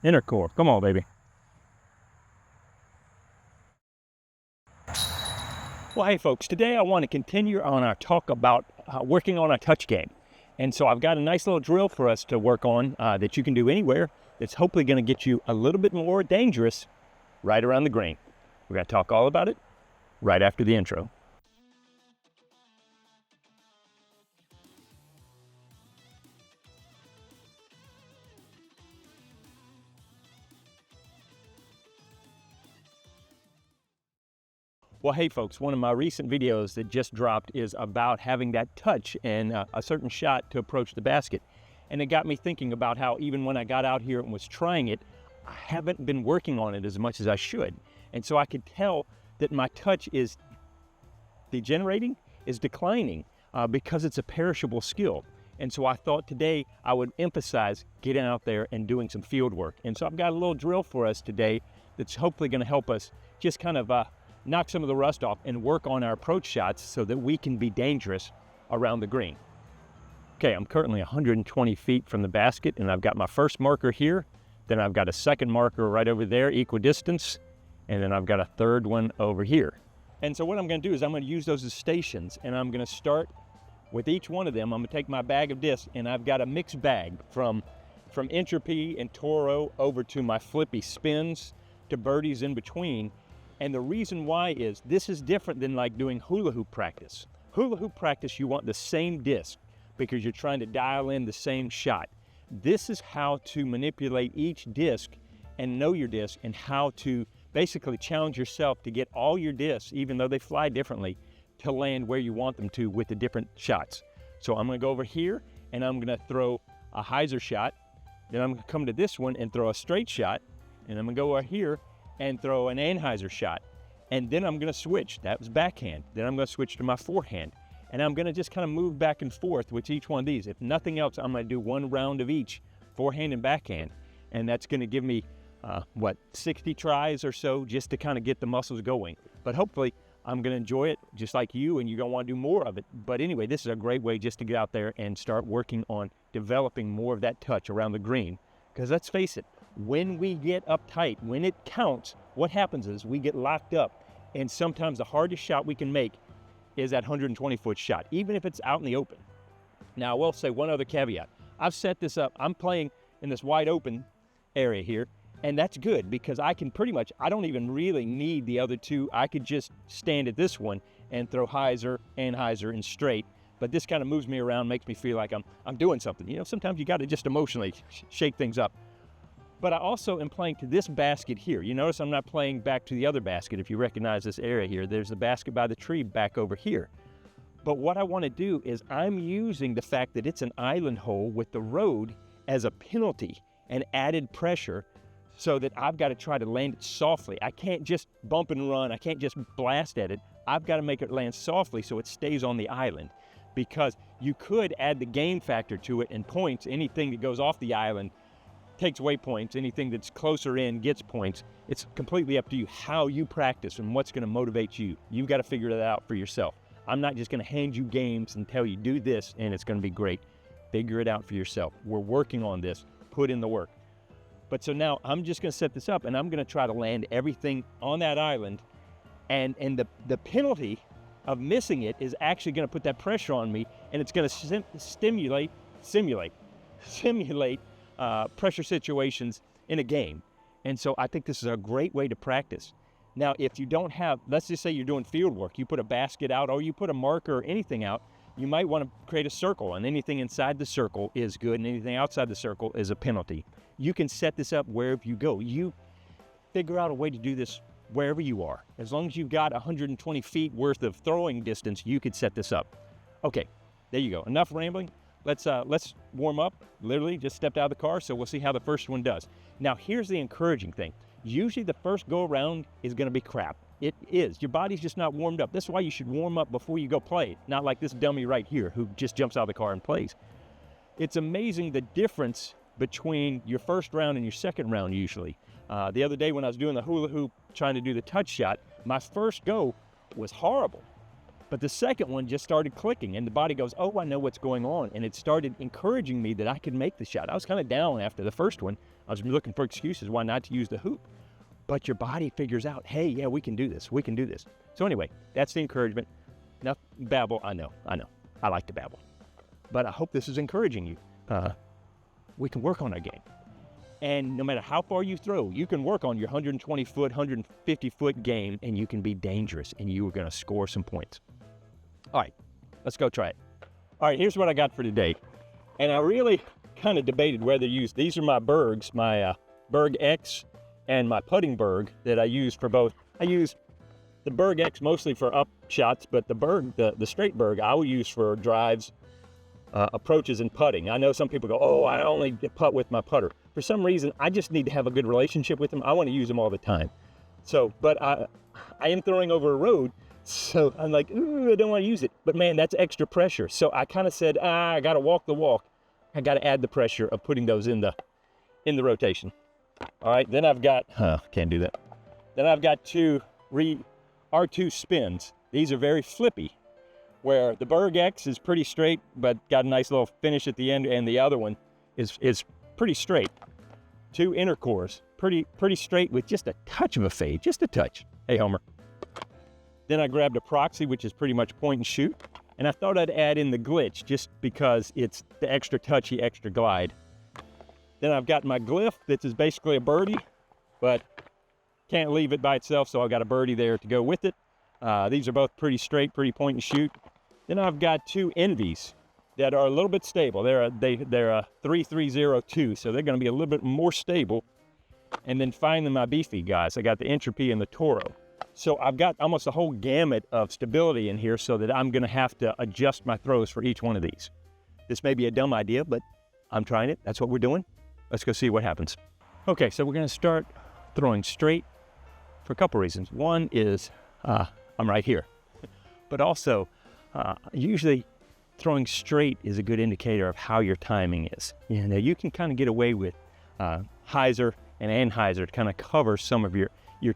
Inner core. Come on, baby. Well, hey, folks, today I want to continue on our talk about working on our touch game. And so I've got a nice little drill for us to work on that you can do anywhere that's hopefully going to get you a little bit more dangerous right around the green. We're going to talk all about it right after the intro. Well, hey folks, one of my recent videos that just dropped is about having that touch and a certain shot to approach the basket. And it got me thinking about how even when I got out here and was trying it, I haven't been working on it as much as I should. And so I could tell that my touch is declining because it's a perishable skill. And so I thought today I would emphasize getting out there and doing some field work. And so I've got a little drill for us today that's hopefully going to help us just kind of knock some of the rust off and work on our approach shots so that we can be dangerous around the green. Okay, I'm currently 120 feet from the basket, and I've got my first marker here, then I've got a second marker right over there, equidistance, and then I've got a third one over here. And so what I'm going to do is I'm going to use those as stations, and I'm going to start with each one of them. I'm going to take my bag of discs, and I've got a mixed bag from entropy and Toro over to my flippy spins to birdies in between. And the reason why is this is different than like doing hula hoop practice. Hula hoop practice, you want the same disc because you're trying to dial in the same shot. This is how to manipulate each disc and know your disc and how to basically challenge yourself to get all your discs, even though they fly differently, to land where you want them to with the different shots. So I'm gonna go over here and I'm gonna throw a Heiser shot. Then I'm gonna come to this one and throw a straight shot. And I'm gonna go over here and throw an anheuser shot. And then I'm gonna switch, that was backhand. Then I'm gonna switch to my forehand. And I'm gonna just kind of move back and forth with each one of these. If nothing else, I'm gonna do one round of each, forehand and backhand. And that's gonna give me, 60 tries or so just to kind of get the muscles going. But hopefully I'm gonna enjoy it just like you, and you're gonna wanna do more of it. But anyway, this is a great way just to get out there and start working on developing more of that touch around the green. Because let's face it, when we get uptight, when it counts, what happens is we get locked up, and sometimes the hardest shot we can make is that 120-foot shot, even if it's out in the open. Now, I will say one other caveat. I've set this up, I'm playing in this wide open area here, and that's good because I can pretty much, I don't even really need the other two. I could just stand at this one and throw Heiser, anheuser, and straight, but this kind of moves me around, makes me feel like I'm doing something. You know, sometimes you got to just emotionally shake things up. But I also am playing to this basket here. You notice I'm not playing back to the other basket. If you recognize this area here, there's a basket by the tree back over here. But what I want to do is I'm using the fact that it's an island hole with the road as a penalty and added pressure so that I've got to try to land it softly. I can't just bump and run. I can't just blast at it. I've got to make it land softly so it stays on the island, because you could add the game factor to it and points. Anything that goes off the island takes away points. Anything that's closer in gets points. It's completely up to you how you practice and what's going to motivate you. You've got to figure that out for yourself. I'm not just going to hand you games and tell you do this and it's going to be great. Figure it out for yourself. We're working on this. Put in the work. But so now I'm just going to set this up and I'm going to try to land everything on that island, and the penalty of missing it is actually going to put that pressure on me, and it's going to simulate pressure situations in a game. And so I think this is a great way to practice. Now, if you don't have, let's just say you're doing field work, you put a basket out or you put a marker or anything out, you might want to create a circle, and anything inside the circle is good and anything outside the circle is a penalty. You can set this up wherever you go. You figure out a way to do this wherever you are. As long as you've got 120 feet worth of throwing distance, you could set this up. Okay, there you go. Enough rambling. Let's warm up. Literally just stepped out of the car, so we'll see how the first one does. Now, here's the encouraging thing. Usually the first go around is gonna be crap. It is. Your body's just not warmed up. That's why you should warm up before you go play. Not like this dummy right here who just jumps out of the car and plays. It's amazing the difference between your first round and your second round usually. The other day when I was doing the hula hoop, trying to do the touch shot, my first go was horrible. But the second one just started clicking and the body goes, oh, I know what's going on. And it started encouraging me that I could make the shot. I was kind of down after the first one I was looking for excuses why not to use the hoop. But your body figures out, hey, yeah, we can do this. We can do this. So anyway, that's the encouragement. Now, babble, I know. I like to babble. But I hope this is encouraging you. We can work on our game. And no matter how far you throw, you can work on your 120-foot, 150-foot game, and you can be dangerous, and you are going to score some points. All right, let's go try it. All right, here's what I got for today. And I really kind of debated whether to use, these are my Bergs, my Berg X and my putting Berg that I use for both. I use the Berg X mostly for up shots, but the Berg, the straight Berg, I will use for drives, approaches, and putting. I know some people go, oh, I only putt with my putter. For some reason, I just need to have a good relationship with them. I want to use them all the time. So, but I am throwing over a road, so I'm like, ooh, I don't want to use it. But man, that's extra pressure. So I kind of said, I got to walk the walk. I got to add the pressure of putting those in the rotation. All right, then I've got, can't do that. Then I've got two R2 spins. These are very flippy, where the Berg X is pretty straight, but got a nice little finish at the end, and the other one is pretty straight. Two inner cores, pretty straight with just a touch of a fade, just a touch. Hey, Homer. Then I grabbed a proxy, which is pretty much point and shoot, and I thought I'd add in the glitch just because it's the extra touchy, extra glide. Then I've got my glyph, that is basically a birdie, but can't leave it by itself, so I've got a birdie there to go with it. These are both pretty straight, pretty point and shoot. Then I've got two envies that are a little bit stable. They're a 3302, so they're going to be a little bit more stable. And then finally my beefy guys. I got the Entropy and the Toro. So I've got almost a whole gamut of stability in here, so that I'm going to have to adjust my throws for each one of these. This may be a dumb idea, but I'm trying it. That's what we're doing. Let's go see what happens. Okay, so we're going to start throwing straight for a couple reasons. One is I'm right here, but also usually throwing straight is a good indicator of how your timing is. You know, you can kind of get away with Heiser and anheuser to kind of cover some of your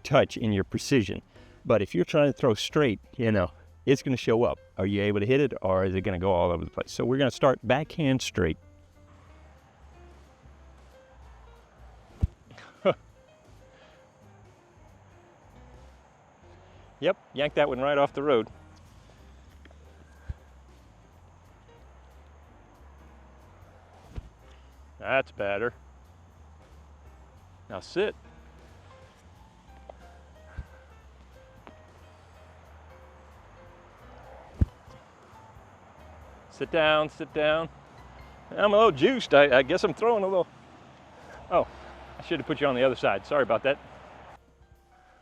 touch and your precision. But if you're trying to throw straight, you know, it's going to show up. Are you able to hit it, or is it going to go all over the place? So we're going to start backhand straight. Yep, yanked that one right off the road. That's better. Now sit. Sit down, sit down. I'm a little juiced. I guess I'm throwing a little. Oh, I should have put you on the other side. Sorry about that.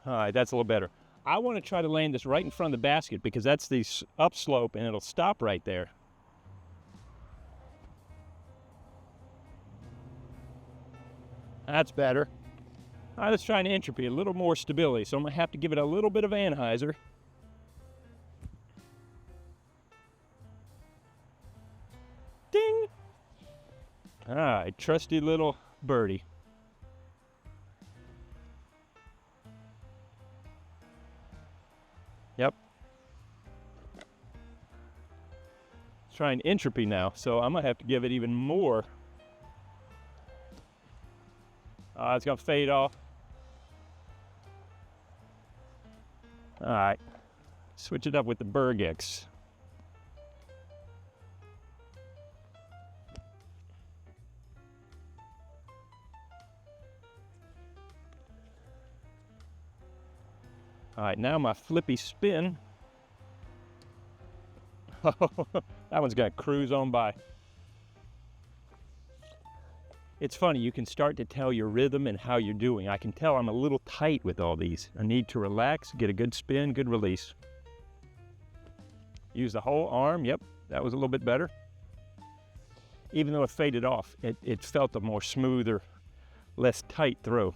All right, that's a little better. I want to try to land this right in front of the basket because that's the upslope and it'll stop right there. That's better. All right, let's try an Entropy, a little more stability. So I'm gonna have to give it a little bit of anheuser. Ding! All right, trusty little birdie. Yep. Let's try an Entropy now. So I'm gonna have to give it even more. It's gonna fade off. All right, switch it up with the Berg X. All right, now my flippy spin. That one's gonna cruise on by. It's funny, you can start to tell your rhythm and how you're doing. I can tell I'm a little tight with all these. I need to relax, get a good spin, good release. Use the whole arm, yep, that was a little bit better. Even though it faded off, it felt a more smoother, less tight throw.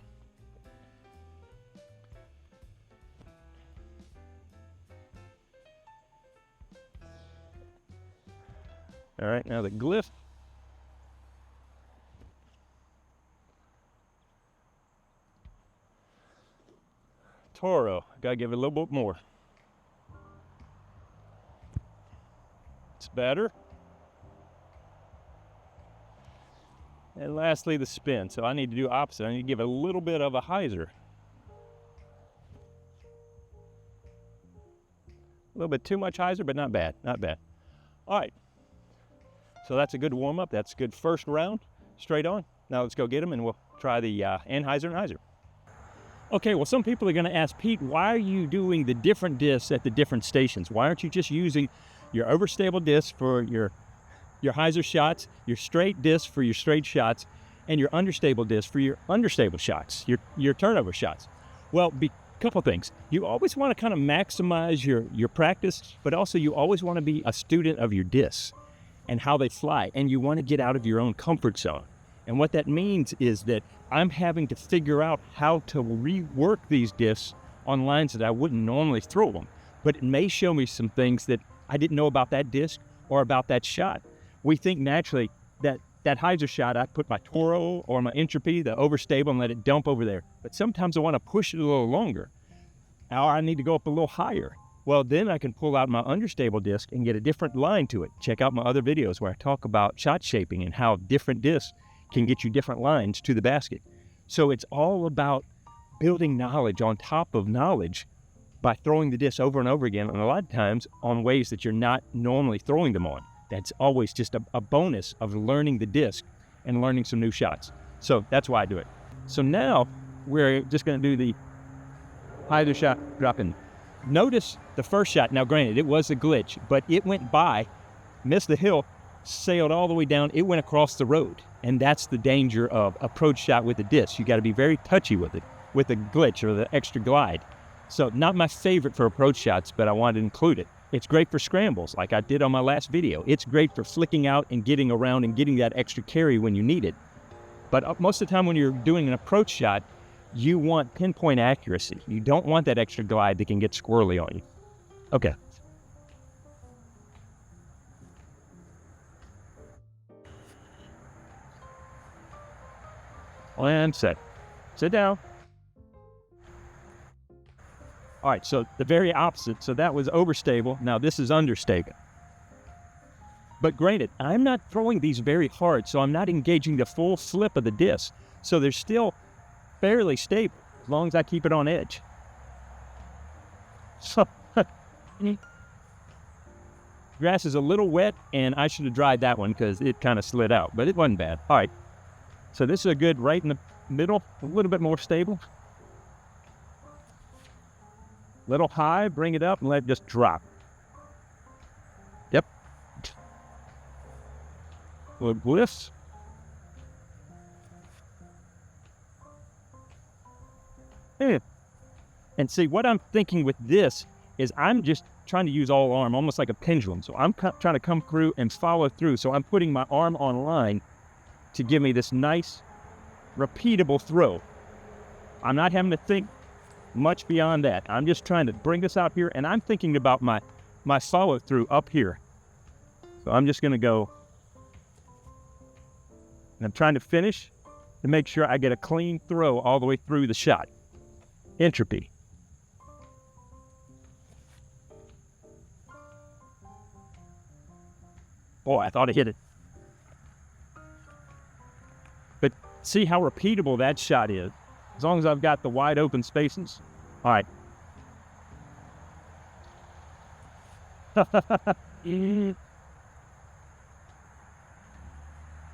All right, now the glyph. Toro, gotta give it a little bit more. It's better. And lastly, the spin. So I need to do opposite. I need to give it a little bit of a Heiser. A little bit too much Heiser, but not bad, not bad. All right, so that's a good warm-up. That's a good first round, straight on. Now let's go get them and we'll try the anheuser and Heiser. Okay, well, some people are gonna ask, Pete, why are you doing the different discs at the different stations? Why aren't you just using your overstable disc for your Heiser shots, your straight disc for your straight shots, and your understable disc for your understable shots, your turnover shots? Well, couple things. You always want to kind of maximize your practice, but also you always want to be a student of your discs and how they fly, and you want to get out of your own comfort zone. And what that means is that I'm having to figure out how to rework these discs on lines that I wouldn't normally throw them, but it may show me some things that I didn't know about that disc or about that shot. We think naturally that Heiser shot, I put my Toro or my Entropy, the overstable, and let it dump over there. But sometimes I want to push it a little longer, or I need to go up a little higher. Well, then I can pull out my understable disc and get a different line to it. Check out my other videos where I talk about shot shaping and how different discs can get you different lines to the basket. So it's all about building knowledge on top of knowledge by throwing the disc over and over again, and a lot of times on ways that you're not normally throwing them on. That's always just a bonus of learning the disc and learning some new shots. So that's why I do it. So now we're just going to do the Heiser shot drop in. Notice the first shot. Now granted, it was a glitch, but it went by, missed the hill, sailed all the way down. It went across the road. And that's the danger of approach shot with the disc. You got to be very touchy with it, with the glitch or the extra glide. So not my favorite for approach shots, but I wanted to include it. It's great for scrambles, like I did on my last video. It's great for flicking out and getting around and getting that extra carry when you need it. But most of the time when you're doing an approach shot, you want pinpoint accuracy. You don't want that extra glide that can get squirrely on you. Okay. And set. Sit down. All right, so the very opposite. So that was overstable. Now this is understable. But granted, I'm not throwing these very hard, so I'm not engaging the full flip of the disc. So they're still fairly stable as long as I keep it on edge. So grass is a little wet, and I should have dried that one because it kind of slid out, but it wasn't bad. All right, so this is a good right in the middle, a little bit more stable. Little high, bring it up and let it just drop. Yep. Little lifts. And see, what I'm thinking with this is I'm just trying to use all arm, almost like a pendulum. So I'm trying to come through and follow through. So I'm putting my arm on line to give me this nice, repeatable throw. I'm not having to think much beyond that. I'm just trying to bring this out here, and I'm thinking about my follow through up here. So I'm just going to go, and I'm trying to finish to make sure I get a clean throw all the way through the shot. Entropy. Boy, I thought I hit it. But see how repeatable that shot is, as long as I've got the wide open spaces. All right.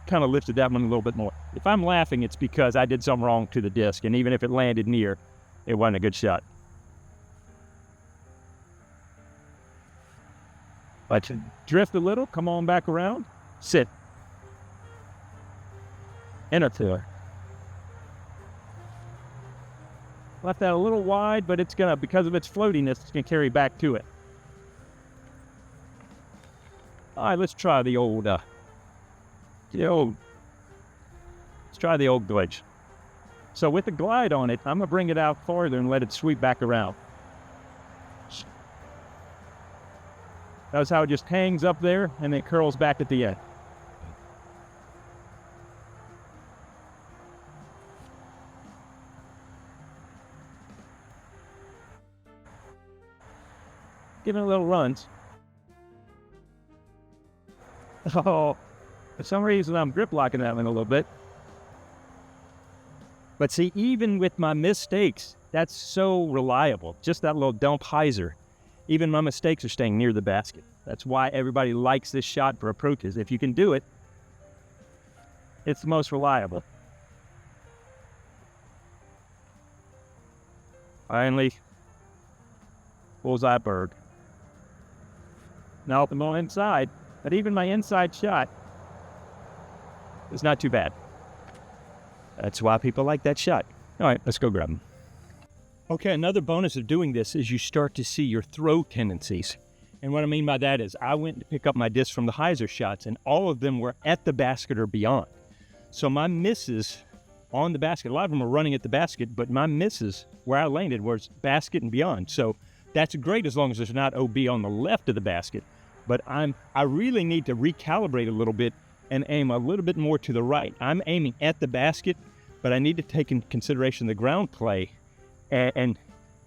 Kind of lifted that one a little bit more. If I'm laughing, it's because I did something wrong to the disc, and even if it landed near, it wasn't a good shot. But drift a little, come on back around, sit. Enter to it. Left that a little wide, but it's gonna, because of its floatiness, it's gonna carry back to it. All right, let's try the old, let's try the old glitch. So with the glide on it, I'm gonna bring it out farther and let it sweep back around. Notice how it just hangs up there and then curls back at the end. Giving it little runs. Oh, for some reason I'm grip locking that one a little bit. But see, even with my mistakes, that's so reliable. Just that little dump Heiser. Even my mistakes are staying near the basket. That's why everybody likes this shot for approaches. If you can do it, it's the most reliable. Finally, bullseye bird. Now I'm on inside, but even my inside shot is not too bad. That's why people like that shot. All right, let's go grab them. Okay, another bonus of doing this is you start to see your throw tendencies. And what I mean by that is I went to pick up my disc from the Heiser shots, and all of them were at the basket or beyond. So my misses on the basket, a lot of them are running at the basket, but my misses where I landed was basket and beyond. So that's great as long as there's not OB on the left of the basket. But I really need to recalibrate a little bit and aim a little bit more to the right. I'm aiming at the basket, but I need to take into consideration the ground play. And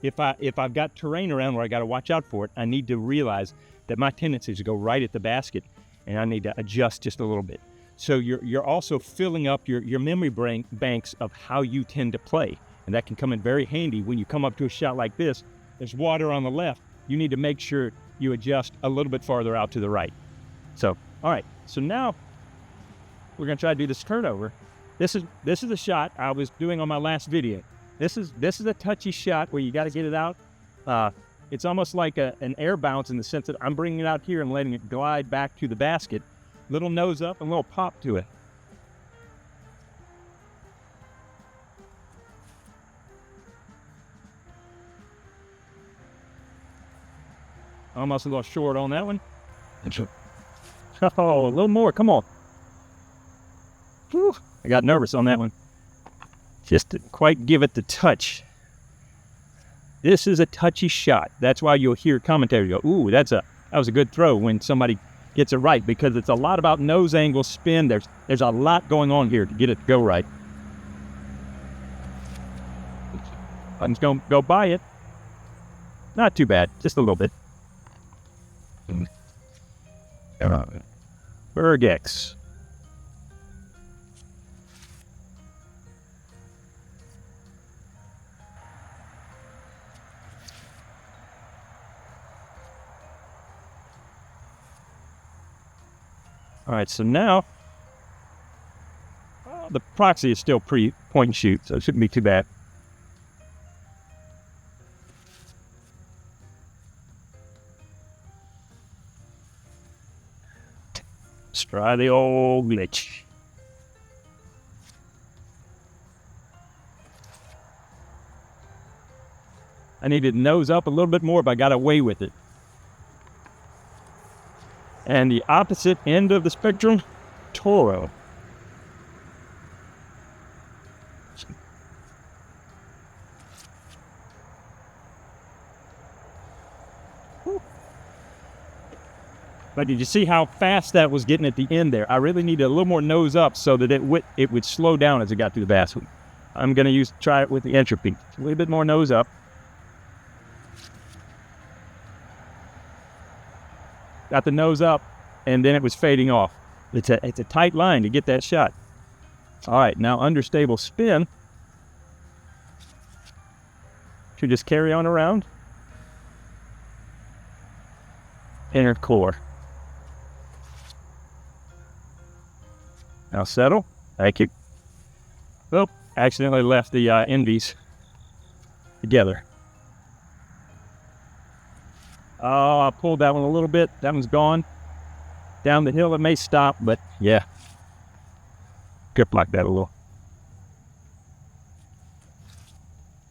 if I've got terrain around where I got to watch out for it, I need to realize that my tendency is to go right at the basket, and I need to adjust just a little bit. So you're also filling up your memory banks of how you tend to play, and that can come in very handy when you come up to a shot like this. There's water on the left. You need to make sure you adjust a little bit farther out to the right. So, all right. So now we're gonna try to do this turnover. This is a shot I was doing on my last video. This is a touchy shot where you got to get it out. It's almost like an air bounce in the sense that I'm bringing it out here and letting it glide back to the basket. Little nose up and a little pop to it. Almost a little short on that one. Oh, a little more, come on. Whew, I got nervous on that one. Just didn't quite give it the touch. This is a touchy shot. That's why you'll hear commentators go, ooh, that was a good throw when somebody gets it right, because it's a lot about nose angle, spin. There's a lot going on here to get it to go right. I'm just going to go by it. Not too bad, just a little bit. Bergex. All right, so now the proxy is still pre-point and shoot, so it shouldn't be too bad. Let's try the old glitch. I needed to nose up a little bit more, but I got away with it. And the opposite end of the spectrum, Toro. But did you see how fast that was getting at the end there? I really needed a little more nose up so that it would slow down as it got through the basket. I'm going to try it with the entropy. A little bit more nose up. Got the nose up, and then it was fading off. It's a tight line to get that shot. All right, now understable spin. Should just carry on around. Inner core. Now settle. Thank you. Oh, accidentally left the envies together. Oh, I pulled that one a little bit. That one's gone. Down the hill, it may stop, but yeah. Grip like that a little.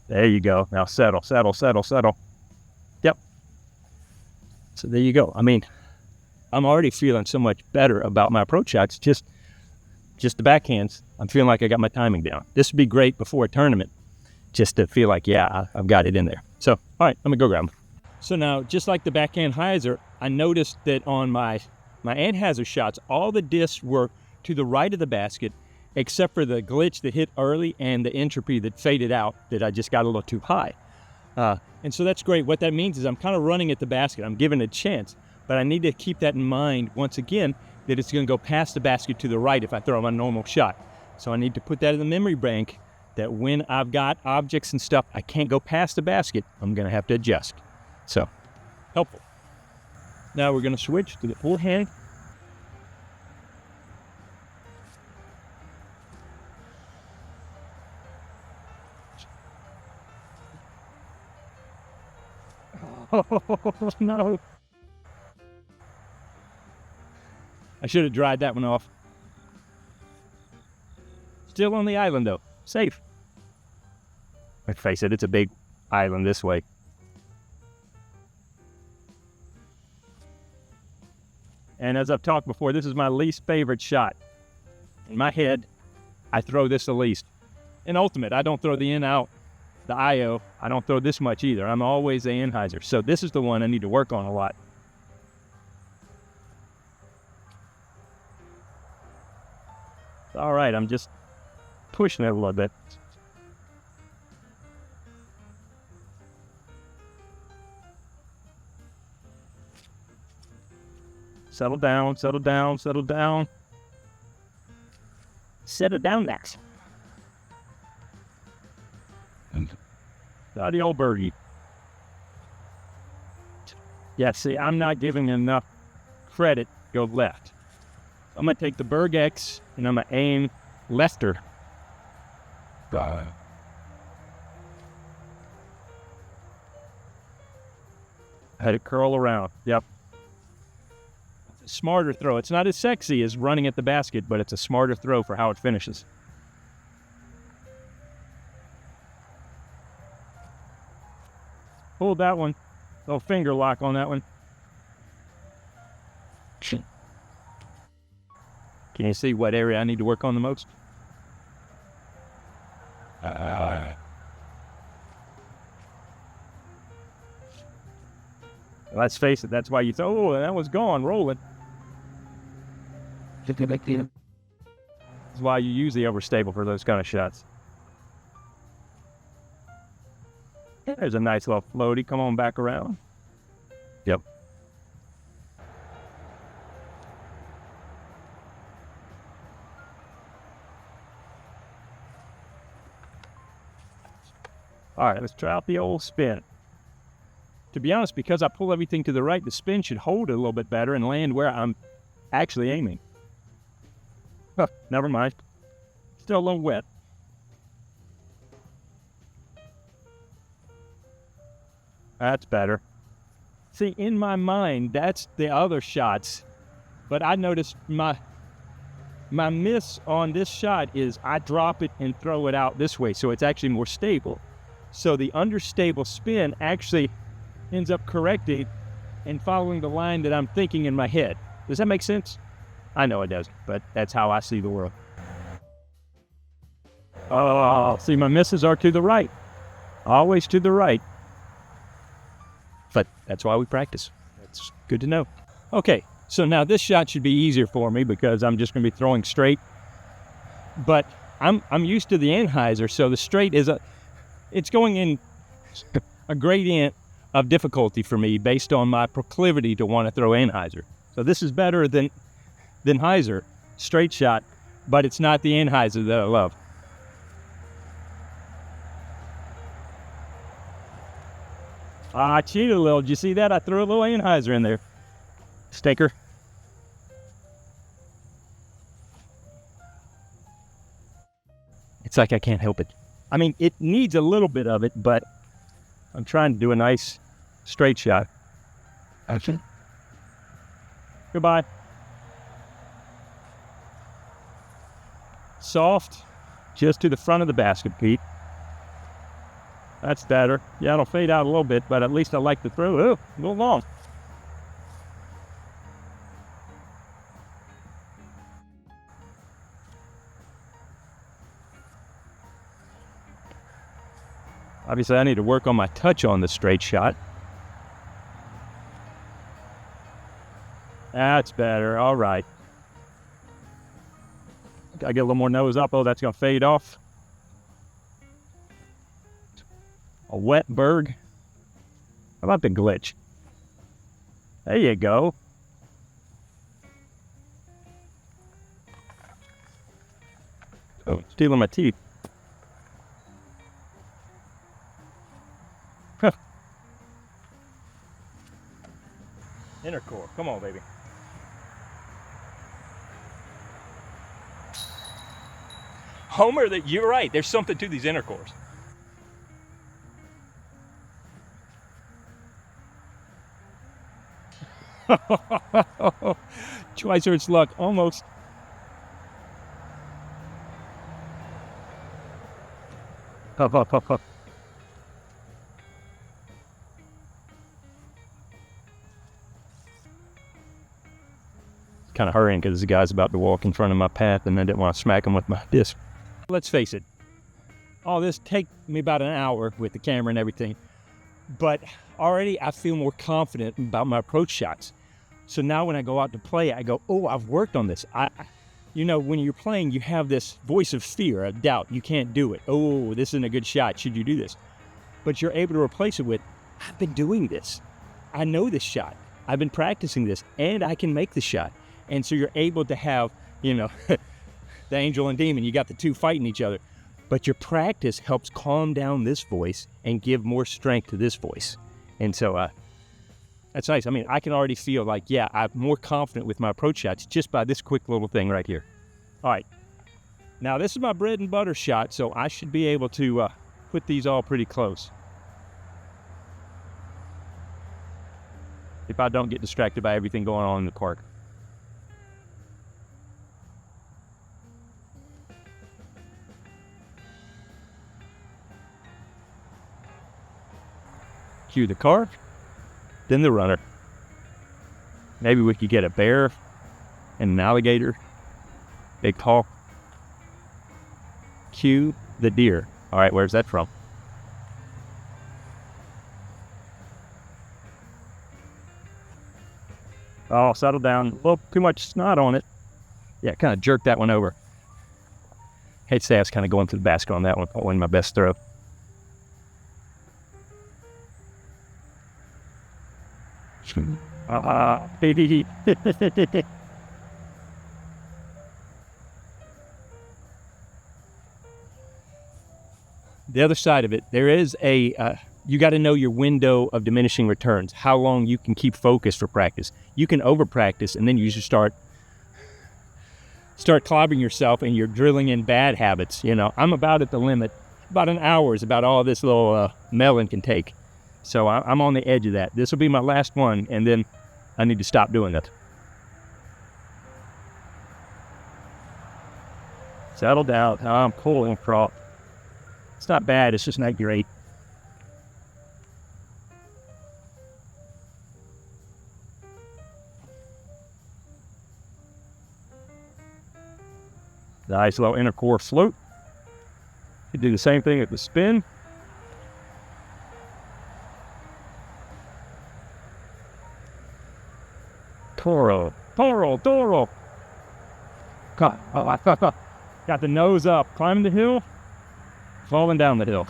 There you go. Now settle, settle, settle, settle. Yep. So there you go. I mean, I'm already feeling so much better about my approach shots. Just the backhands, I'm feeling like I got my timing down. This would be great before a tournament, just to feel like, yeah, I've got it in there. So, all right, let me go grab them. So now, just like the backhand Heiser, I noticed that on my anheuser shots, all the discs were to the right of the basket, except for the glitch that hit early and the entropy that faded out, that I just got a little too high. And so that's great. What that means is I'm kind of running at the basket. I'm giving it a chance, but I need to keep that in mind once again, that it's going to go past the basket to the right if I throw my normal shot. So I need to put that in the memory bank that when I've got objects and stuff, I can't go past the basket, I'm going to have to adjust. So, helpful. Now we're going to switch to the forehand. Oh, no. I should have dried that one off. Still on the island, though. Safe. Let's face it, it's a big island this way. And as I've talked before, this is my least favorite shot. In my head, I throw this the least. In ultimate, I don't throw the in-out, the IO. I don't throw this much either. I'm always the anheuser. So this is the one I need to work on a lot. All right, I'm just pushing it a little bit. Settle down, settle down, settle down. Settle down, Max. The old birdie. Yeah, see, I'm not giving enough credit to go left. I'm going to take the Berg X and I'm going to aim lefter. Had it curl around. Yep. Smarter throw. It's not as sexy as running at the basket, but it's a smarter throw for how it finishes. Hold that one. Little finger lock on that one. Can you see what area I need to work on the most? Let's face it, that's why you thought, oh, that was gone, rolling. That's why you use the overstable for those kind of shots. There's a nice little floaty. Come on back around. Yep. All right, let's try out the old spin. To be honest, because I pull everything to the right, the spin should hold it a little bit better and land where I'm actually aiming. Huh, never mind. Still a little wet. That's better. See, in my mind, that's the other shots. But I noticed my miss on this shot is I drop it and throw it out this way, so it's actually more stable. So the understable spin actually ends up correcting and following the line that I'm thinking in my head. Does that make sense? I know it doesn't, but that's how I see the world. Oh, see, my misses are to the right. Always to the right. But that's why we practice. That's good to know. Okay, so now this shot should be easier for me because I'm just going to be throwing straight. But I'm used to the anheuser, so the straight is it's going in a gradient of difficulty for me based on my proclivity to want to throw anheuser. So this is better than Heiser, straight shot, but it's not the anheuser that I love. I cheated a little. Did you see that? I threw a little anheuser in there. Staker. It's like I can't help it. I mean, it needs a little bit of it, but I'm trying to do a nice straight shot. Okay. Goodbye. Soft, just to the front of the basket, Pete. That's better. Yeah, it'll fade out a little bit, but at least I like the throw. Oh, a little long. Obviously, I need to work on my touch on the straight shot. That's better. All right. Gotta get a little more nose up. Oh, that's going to fade off. A wet Berg. How about the glitch? There you go. Oh, stealing my teeth. Inner core. Come on, baby. Homer, you're right. There's something to these inner cores. Heiser, it's luck. Almost. Huff, huff, huff, huff. Kind of hurrying because the guy's about to walk in front of my path and I didn't want to smack him with my disc. Let's face it, all this take me about an hour with the camera and everything, but already I feel more confident about my approach shots. So now when I go out to play, I go, oh, I've worked on this. You know, when you're playing, you have this voice of fear, of doubt. You can't do it. Oh, this isn't a good shot. Should you do this? But you're able to replace it with, I've been doing this. I know this shot. I've been practicing this, and I can make the shot. And so you're able to have, you know, the angel and demon. You got the two fighting each other. But your practice helps calm down this voice and give more strength to this voice. And so that's nice. I mean, I can already feel like, yeah, I'm more confident with my approach shots just by this quick little thing right here. All right. Now, this is my bread and butter shot, so I should be able to put these all pretty close. If I don't get distracted by everything going on in the park. Cue the car, then the runner. Maybe we could get a bear and an alligator, big hawk. Cue the deer. All right, where's that from? Oh, settle down. A little too much snot on it. Yeah, kind of jerked that one over. Hate to say I was kind of going to the basket on that one. I wasn't my best throw. The other side of it, there is you got to know your window of diminishing returns, how long you can keep focused for practice. You can over practice and then you just start clobbering yourself and you're drilling in bad habits. You know, I'm about at the limit. About an hour is about all this little melon can take. So I'm on the edge of that. This will be my last one, and then I need to stop doing it. Settle down. I'm cool and crawl. It's not bad. It's just not great. Nice little inner core float. You do the same thing at the spin. Toro. Got the nose up, climbing the hill, falling down the hill.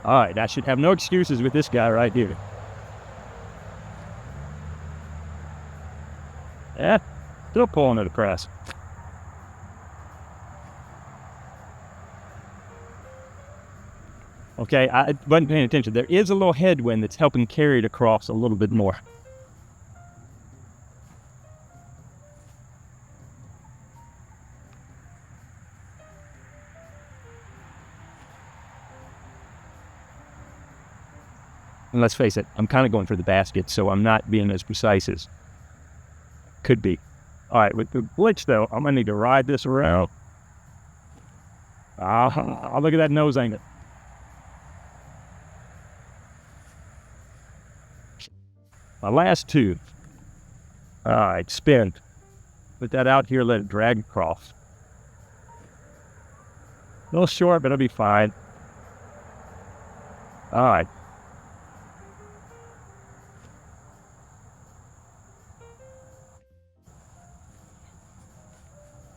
All right, I should have no excuses with this guy right here. Yeah, still pulling it across. Okay, I wasn't paying attention. There is a little headwind that's helping carry it across a little bit more. And let's face it, I'm kind of going for the basket, so I'm not being as precise as could be. All right, with the glitch, though, I'm going to need to ride this around. I'll look at that nose angle. My last two. All right, spin. Put that out here, let it drag across. A little short, but it'll be fine. All right.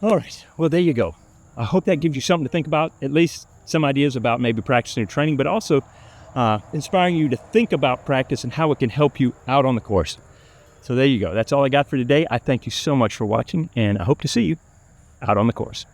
All right, well, there you go. I hope that gives you something to think about, at least some ideas about maybe practicing your training, but also inspiring you to think about practice and how it can help you out on the course. So there you go. That's all I got for today. I thank you so much for watching, and I hope to see you out on the course.